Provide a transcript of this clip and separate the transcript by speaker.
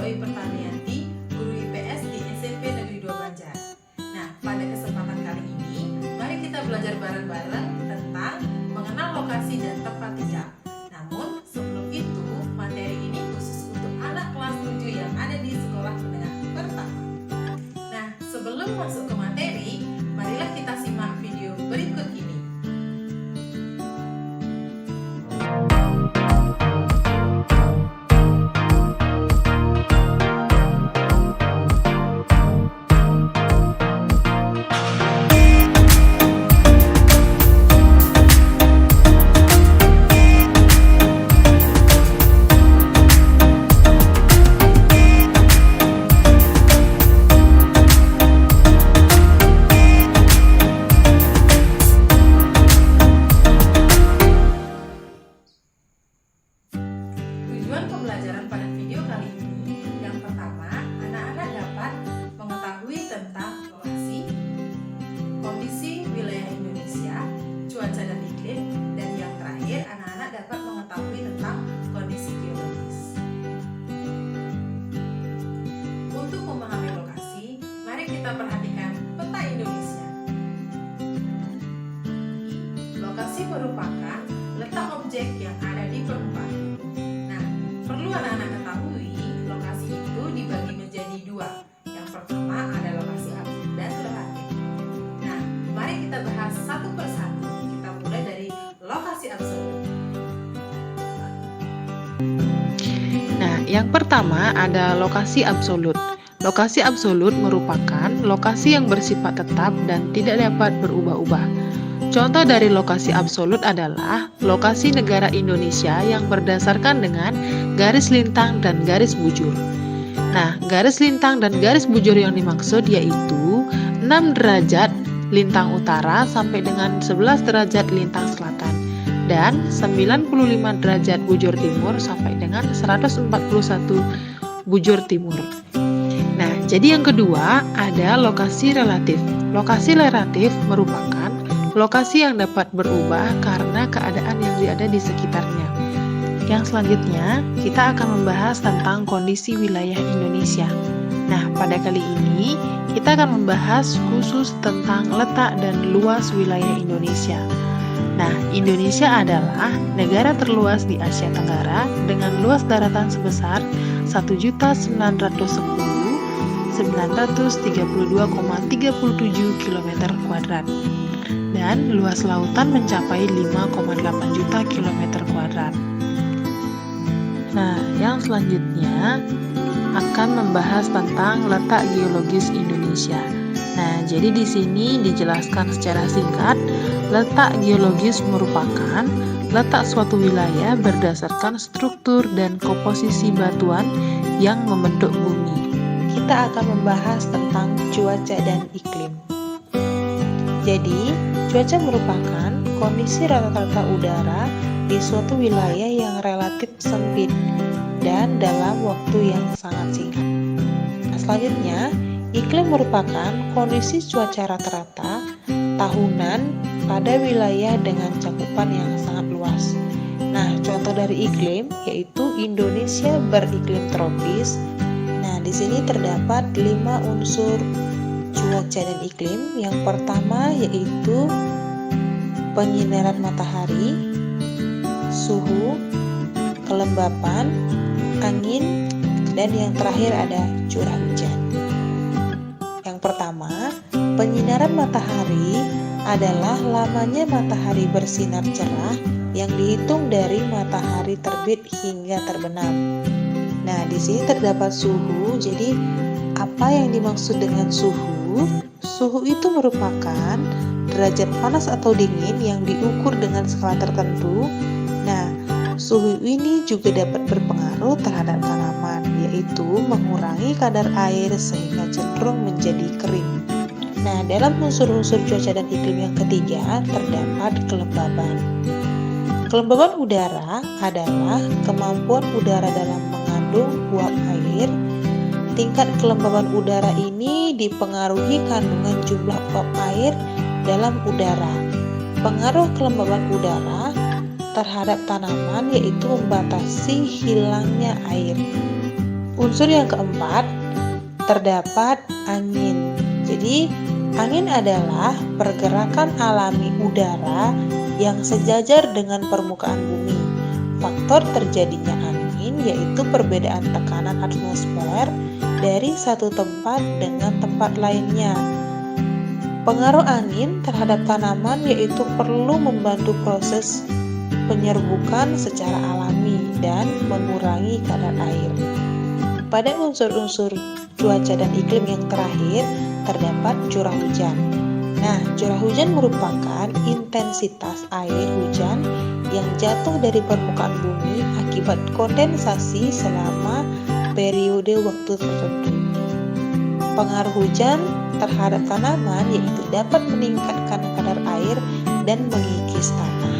Speaker 1: Doi Pertanianti, guru IPS di SMP Negeri 2 Banjar. Nah, pada kesempatan kali ini, mari kita belajar bareng-bareng tentang mengenal lokasi dan tempat tinggal. Namun, sebelum itu, materi ini khusus untuk anak kelas 7 yang ada di sekolah menengah pertama. Nah, sebelum masuk ke materi, marilah kita simak video berikut ini. Tujuan pembelajaran pada video kali ini, yang pertama, anak-anak dapat mengetahui tentang lokasi, kondisi wilayah Indonesia, cuaca dan iklim, dan yang terakhir, anak-anak dapat mengetahui tentang kondisi geologis. Untuk memahami lokasi, mari kita perhatikan peta Indonesia. Lokasi merupakan letak objek yang ada di permukaan. Perlu anak-anak ketahui, lokasi itu dibagi menjadi dua. Yang pertama ada lokasi absolut dan relatif. Nah, mari kita bahas satu persatu. Kita mulai dari lokasi absolut.
Speaker 2: Nah, yang pertama ada lokasi absolut. Lokasi absolut merupakan lokasi yang bersifat tetap dan tidak dapat berubah-ubah. Contoh dari lokasi absolut adalah lokasi negara Indonesia yang berdasarkan dengan garis lintang dan garis bujur. Nah, garis lintang dan garis bujur yang dimaksud yaitu 6 derajat lintang utara sampai dengan 11 derajat lintang selatan dan 95 derajat bujur timur sampai dengan 141 bujur timur. Nah, jadi yang kedua ada lokasi relatif. Lokasi relatif merupakan lokasi yang dapat berubah karena keadaan yang ada di sekitarnya. Yang selanjutnya, kita akan membahas tentang kondisi wilayah Indonesia. Nah, pada kali ini, kita akan membahas khusus tentang letak dan luas wilayah Indonesia. Nah, Indonesia adalah negara terluas di Asia Tenggara dengan luas daratan sebesar 1.932,932,37 km². Dan luas lautan mencapai 5,8 juta kilometer kuadrat. Nah, yang selanjutnya akan membahas tentang letak geologis Indonesia. Nah, jadi di sini dijelaskan secara singkat, letak geologis merupakan letak suatu wilayah berdasarkan struktur dan komposisi batuan yang membentuk bumi. Kita akan membahas tentang cuaca dan iklim. Jadi, cuaca merupakan kondisi rata-rata udara di suatu wilayah yang relatif sempit dan dalam waktu yang sangat singkat. Nah, selanjutnya, iklim merupakan kondisi cuaca rata-rata tahunan pada wilayah dengan cakupan yang sangat luas. Nah, contoh dari iklim yaitu Indonesia beriklim tropis. Nah, di sini terdapat 5 unsur cuaca dan iklim. Yang pertama yaitu penyinaran matahari, suhu, kelembapan, angin, dan yang terakhir ada curah hujan. Yang pertama, penyinaran matahari adalah lamanya matahari bersinar cerah yang dihitung dari matahari terbit hingga terbenam. Nah, di sini terdapat suhu. Jadi, apa yang dimaksud dengan suhu? Suhu itu merupakan derajat panas atau dingin yang diukur dengan skala tertentu. Nah, suhu ini juga dapat berpengaruh terhadap tanaman, yaitu mengurangi kadar air sehingga cenderung menjadi kering. Nah, dalam unsur-unsur cuaca dan iklim yang ketiga terdapat kelembaban. Kelembaban udara adalah kemampuan udara dalam mengandung uap air. Tingkat kelembaban udara ini dipengaruhi kandungan jumlah uap air dalam udara. Pengaruh kelembaban udara terhadap tanaman yaitu membatasi hilangnya air. Unsur yang keempat, terdapat angin. Jadi, angin adalah pergerakan alami udara yang sejajar dengan permukaan bumi. Faktor terjadinya angin yaitu perbedaan tekanan atmosfer dari satu tempat dengan tempat lainnya. Pengaruh angin terhadap tanaman yaitu perlu membantu proses penyerbukan secara alami dan mengurangi kadar air. Pada unsur-unsur cuaca dan iklim yang terakhir, terdapat curah hujan. Nah, curah hujan merupakan intensitas air hujan yang jatuh dari permukaan bumi akibat kondensasi selama periode waktu tertentu. Pengaruh hujan terhadap tanaman yaitu dapat meningkatkan kadar air dan mengikis tanah.